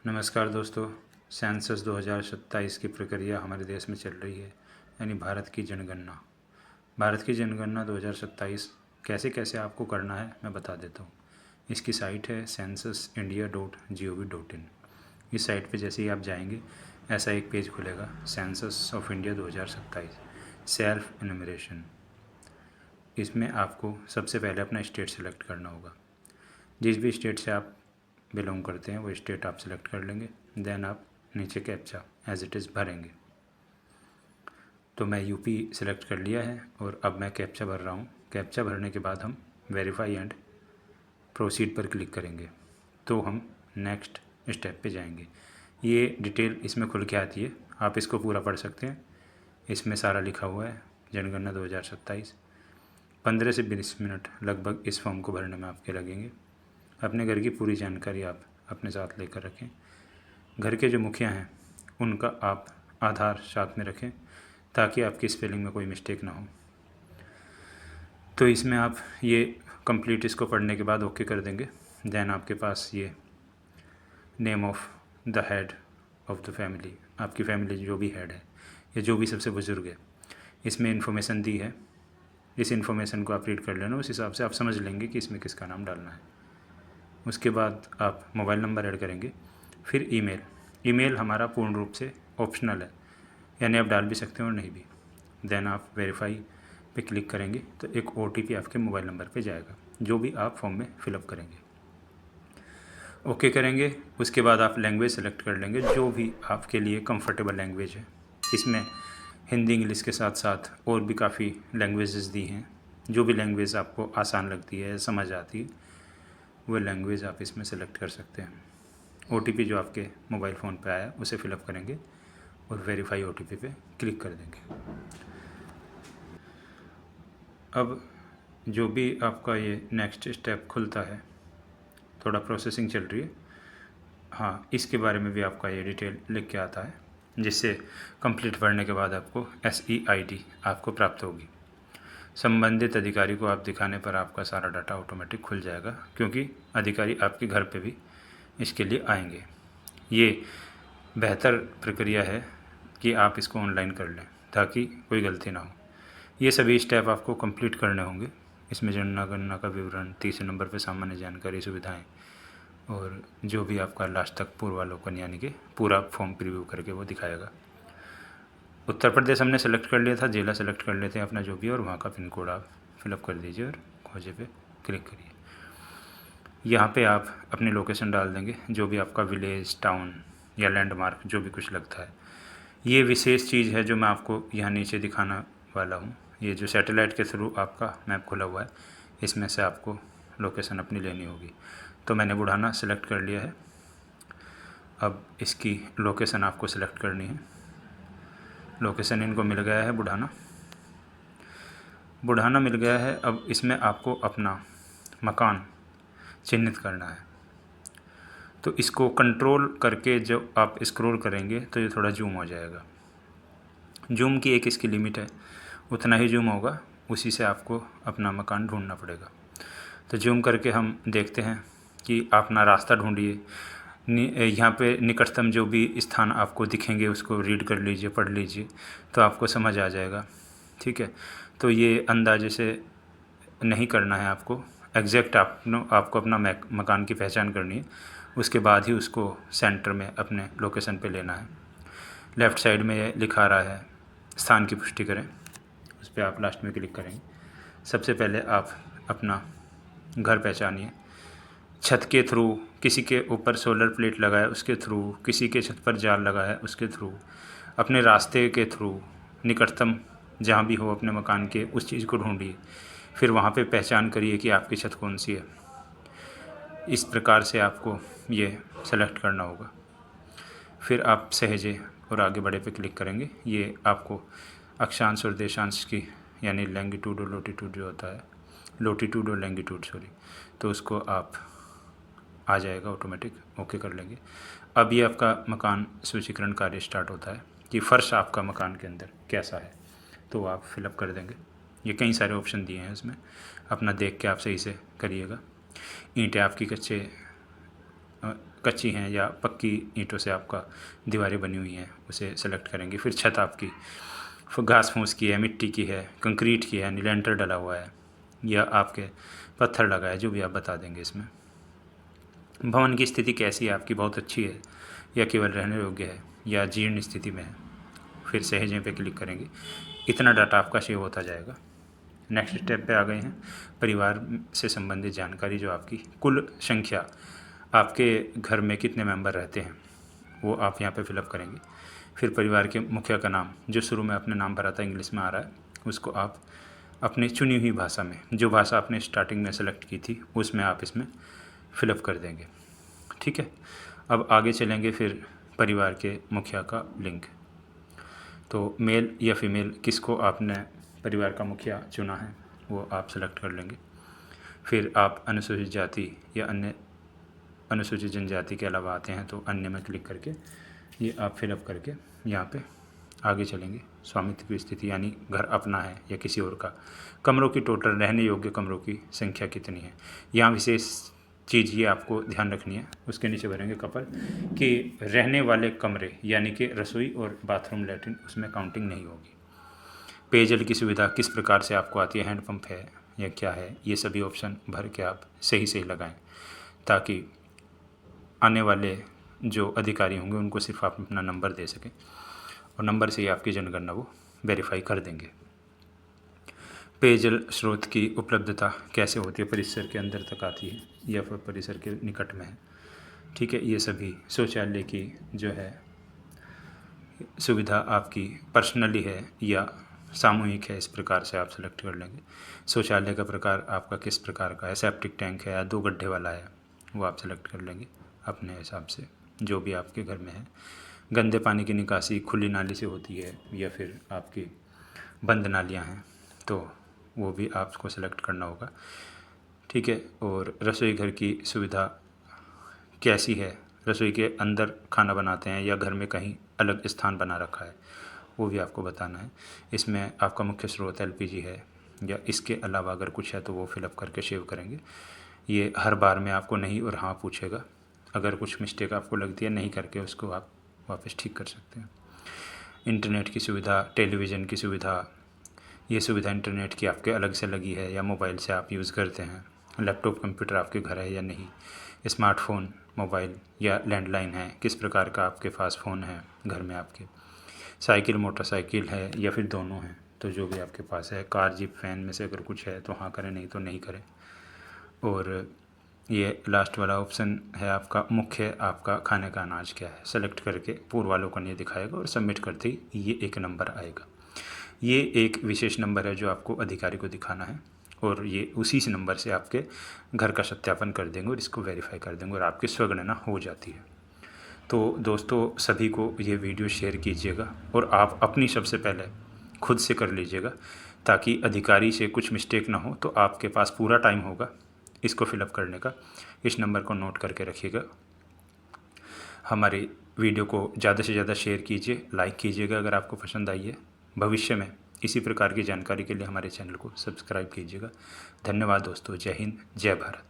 नमस्कार दोस्तों। सेंसस 2027 की प्रक्रिया हमारे देश में चल रही है, यानी भारत की जनगणना। भारत की जनगणना 2027 कैसे कैसे आपको करना है मैं बता देता हूँ। इसकी साइट है censusindia.gov.in। इस साइट पे जैसे ही आप जाएंगे ऐसा एक पेज खुलेगा, census of India 2027 self enumeration. इसमें आपको सबसे पहले अपना स्टेट सेलेक्ट करना होगा। जिस भी स्टेट से आप बिलोंग करते हैं वो स्टेट आप सेलेक्ट कर लेंगे। देन आप नीचे कैप्चा एज इट इज़ भरेंगे। तो मैं यूपी सेलेक्ट कर लिया है और अब मैं कैप्चा भर रहा हूँ। कैप्चा भरने के बाद हम वेरीफाई एंड प्रोसीड पर क्लिक करेंगे तो हम नेक्स्ट स्टेप पे जाएंगे। ये डिटेल इसमें खुल के आती है, आप इसको पूरा पढ़ सकते हैं। इसमें सारा लिखा हुआ है जनगणना 2027। 15 से 20 मिनट लगभग इस फॉर्म को भरने में आपके लगेंगे। अपने घर की पूरी जानकारी आप अपने साथ लेकर रखें। घर के जो मुखिया हैं उनका आप आधार साथ में रखें ताकि आपकी स्पेलिंग में कोई मिस्टेक ना हो। तो इसमें आप ये कंप्लीट इसको पढ़ने के बाद ओके कर देंगे। देन आपके पास ये name of the head of the family, आपकी फैमिली जो भी हेड है या जो भी सबसे बुज़ुर्ग है, इसमें इन्फॉर्मेशन दी है। इस इन्फॉर्मेशन को आप रीड कर लेना, उस हिसाब से आप समझ लेंगे कि इसमें किसका नाम डालना है। उसके बाद आप मोबाइल नंबर ऐड करेंगे। फिर ईमेल। ईमेल हमारा पूर्ण रूप से ऑप्शनल है, यानी आप डाल भी सकते हैं और नहीं भी। देन आप वेरीफाई पे क्लिक करेंगे तो एक OTP आपके मोबाइल नंबर पे जाएगा जो भी आप फॉर्म में फिलअप करेंगे। ओके करेंगे। उसके बाद आप लैंग्वेज सेलेक्ट कर लेंगे जो भी आपके लिए कंफर्टेबल लैंग्वेज है। इसमें हिंदी इंग्लिश के साथ साथ और भी काफ़ी लैंग्वेजेस दी हैं। जो भी लैंग्वेज आपको आसान लगती है, समझ आती है, वो लैंग्वेज आप इसमें सेलेक्ट कर सकते हैं। OTP जो आपके मोबाइल फ़ोन पे आया उसे फिलअप करेंगे और वेरीफाई OTP पे क्लिक कर देंगे। अब जो भी आपका ये नेक्स्ट स्टेप खुलता है, थोड़ा प्रोसेसिंग चल रही है, हाँ इसके बारे में भी आपका ये डिटेल लिख के आता है, जिससे कंप्लीट पढ़ने के बाद आपको SEID आपको प्राप्त होगी। संबंधित अधिकारी को आप दिखाने पर आपका सारा डाटा ऑटोमेटिक खुल जाएगा, क्योंकि अधिकारी आपके घर पे भी इसके लिए आएंगे। ये बेहतर प्रक्रिया है कि आप इसको ऑनलाइन कर लें ताकि कोई गलती ना हो। ये सभी स्टेप आपको कंप्लीट करने होंगे। इसमें जनगणना का विवरण, तीसरे नंबर पर सामान्य जानकारी, सुविधाएं और जो भी आपका लास्ट तक पूर्वावलोकन यानी कि पूरा फॉर्म प्रीव्यू करके वो दिखाएगा। उत्तर प्रदेश हमने सेलेक्ट कर लिया था, जिला सेलेक्ट कर लेते हैं अपना जो भी, और वहाँ का पिन कोड आप फिलअप कर दीजिए और खोजे पे क्लिक करिए। यहाँ पे आप अपनी लोकेशन डाल देंगे, जो भी आपका विलेज, टाउन या लैंडमार्क जो भी कुछ लगता है। ये विशेष चीज़ है जो मैं आपको यहाँ नीचे दिखाना वाला हूँ। ये जो सैटेलाइट के थ्रू आपका मैप खुला हुआ है, इसमें से आपको लोकेशन अपनी लेनी होगी। तो मैंने बुढ़ाना सेलेक्ट कर लिया है। अब इसकी लोकेशन आपको सेलेक्ट करनी है। लोकेशन इनको मिल गया है बुढ़ाना मिल गया है। अब इसमें आपको अपना मकान चिन्हित करना है। तो इसको कंट्रोल करके जब आप स्क्रॉल करेंगे तो ये थोड़ा जूम हो जाएगा। जूम की एक इसकी लिमिट है, उतना ही जूम होगा, उसी से आपको अपना मकान ढूंढना पड़ेगा। तो जूम करके हम देखते हैं कि अपना रास्ता ढूंढिए। यहाँ पे निकटतम जो भी स्थान आपको दिखेंगे उसको रीड कर लीजिए, पढ़ लीजिए, तो आपको समझ आ जाएगा। ठीक है, तो ये अंदाजे से नहीं करना है आपको, एग्जैक्ट आपको अपना मकान की पहचान करनी है। उसके बाद ही उसको सेंटर में अपने लोकेशन पे लेना है। लेफ़्ट साइड में ये लिखा रहा है स्थान की पुष्टि करें, उस पर आप लास्ट में क्लिक करेंगे। सबसे पहले आप अपना घर पहचानिए। छत के थ्रू, किसी के ऊपर सोलर प्लेट लगा है उसके थ्रू, किसी के छत पर जाल लगा है उसके थ्रू, अपने रास्ते के थ्रू, निकटतम जहाँ भी हो अपने मकान के उस चीज़ को ढूंढिए। फिर वहाँ पे पहचान करिए कि आपकी छत कौन सी है। इस प्रकार से आपको ये सेलेक्ट करना होगा। फिर आप सहेजे और आगे बढ़े पे क्लिक करेंगे। ये आपको अक्षांश और देशांश की, यानी लैंगिट्यूड और लोटीट्यूड जो होता है, लोटीट्यूड और लैंगिट्यूड सॉरी, तो उसको आप आ जाएगा ऑटोमेटिक, ओके कर लेंगे। अब ये आपका मकान सूचीकरण कार्य स्टार्ट होता है कि फ़र्श आपका मकान के अंदर कैसा है, तो आप फिलअप कर देंगे। ये कई सारे ऑप्शन दिए हैं उसमें, अपना देख के आप सही से करिएगा। ईंटें आपकी कच्चे कच्ची हैं या पक्की ईंटों से आपका दीवारें बनी हुई हैं, उसे सेलेक्ट करेंगे। फिर छत आपकी घास फूस की है, मिट्टी की है, कंक्रीट की है, यानी लेंटर डला हुआ है, या आपके पत्थर लगा है, जो भी आप बता देंगे इसमें। भवन की स्थिति कैसी है आपकी, बहुत अच्छी है या केवल रहने योग्य है या जीर्ण स्थिति में है। फिर सहेजें पे क्लिक करेंगे। इतना डाटा आपका सेव होता जाएगा। नेक्स्ट स्टेप पे आ गए हैं, परिवार से संबंधित जानकारी, जो आपकी कुल संख्या, आपके घर में कितने मेंबर रहते हैं, वो आप यहाँ पे फिलअप करेंगे। फिर परिवार के मुखिया का नाम, जो शुरू में आपने नाम भरा था इंग्लिश में आ रहा है, उसको आप अपनी चुनी हुई भाषा में, जो भाषा आपने स्टार्टिंग में सेलेक्ट की थी, उसमें आप इसमें फिलअप कर देंगे। ठीक है, अब आगे चलेंगे। फिर परिवार के मुखिया का लिंक, तो मेल या फीमेल किसको आपने परिवार का मुखिया चुना है, वो आप सेलेक्ट कर लेंगे। फिर आप अनुसूचित जाति या अन्य अनुसूचित जनजाति के अलावा आते हैं तो अन्य में क्लिक करके ये आप फिलअप करके यहाँ पे आगे चलेंगे। स्वामित्व की स्थिति, यानी घर अपना है या किसी और का। कमरों की टोटल रहने योग्य कमरों की संख्या कितनी है, यहाँ विशेष चीज़ ये आपको ध्यान रखनी है। उसके नीचे भरेंगे कपल कि रहने वाले कमरे, यानी कि रसोई और बाथरूम लैट्रिन, उसमें काउंटिंग नहीं होगी। पेयजल की सुविधा किस प्रकार से आपको आती है, हैंडपम्प है या क्या है, ये सभी ऑप्शन भर के आप सही लगाएं, ताकि आने वाले जो अधिकारी होंगे उनको सिर्फ आप अपना नंबर दे सकें और नंबर से ही आपकी जनगणना वो वेरीफाई कर देंगे। पेयजल स्रोत की उपलब्धता कैसे होती है, परिसर के अंदर तक आती है या फिर परिसर के निकट में है। ठीक है, ये सभी शौचालय की जो है सुविधा आपकी पर्सनली है या सामूहिक है, इस प्रकार से आप सेलेक्ट कर लेंगे। शौचालय का प्रकार आपका किस प्रकार का है, सेप्टिक टैंक है या 2 गड्ढे वाला है, वो आप सेलेक्ट कर लेंगे अपने हिसाब से, जो भी आपके घर में है। गंदे पानी की निकासी खुली नाली से होती है या फिर आपकी बंद नालियाँ हैं, तो वो भी आपको सेलेक्ट करना होगा। ठीक है, और रसोई घर की सुविधा कैसी है, रसोई के अंदर खाना बनाते हैं या घर में कहीं अलग स्थान बना रखा है, वो भी आपको बताना है। इसमें आपका मुख्य स्रोत एलपीजी है या इसके अलावा अगर कुछ है तो वो फिलअप करके सेव करेंगे। ये हर बार में आपको नहीं और हाँ पूछेगा। अगर कुछ मिस्टेक आपको लगती है, नहीं करके उसको आप वापस ठीक कर सकते हैं। इंटरनेट की सुविधा, टेलीविज़न की सुविधा, ये सुविधा इंटरनेट की आपके अलग से लगी है या मोबाइल से आप यूज़ करते हैं। लैपटॉप कंप्यूटर आपके घर है या नहीं। स्मार्टफ़ोन, मोबाइल या लैंडलाइन है, किस प्रकार का आपके पास फ़ोन है घर में आपके। साइकिल, मोटरसाइकिल है या फिर दोनों हैं, तो जो भी आपके पास है। कार, जीप, फैन में से अगर कुछ है तो हाँ करें, नहीं तो नहीं करें। और ये लास्ट वाला ऑप्शन है आपका मुख्य, आपका खाने का अनाज क्या है, सेलेक्ट करके पूर्वावलोकन ये दिखाएगा और सबमिट करते ही ये एक नंबर आएगा। ये एक विशेष नंबर है जो आपको अधिकारी को दिखाना है और ये उसी से नंबर से आपके घर का सत्यापन कर देंगे और इसको वेरीफाई कर देंगे और आपकी स्वगणना हो जाती है। तो दोस्तों, सभी को ये वीडियो शेयर कीजिएगा और आप अपनी सबसे पहले खुद से कर लीजिएगा, ताकि अधिकारी से कुछ मिस्टेक ना हो। तो आपके पास पूरा टाइम होगा इसको फिलअप करने का। इस नंबर को नोट करके रखिएगा। हमारी वीडियो को ज़्यादा से ज़्यादा शेयर कीजिए, लाइक कीजिएगा अगर आपको पसंद आई है। भविष्य में इसी प्रकार की जानकारी के लिए हमारे चैनल को सब्सक्राइब कीजिएगा। धन्यवाद दोस्तों। जय हिंद, जय भारत।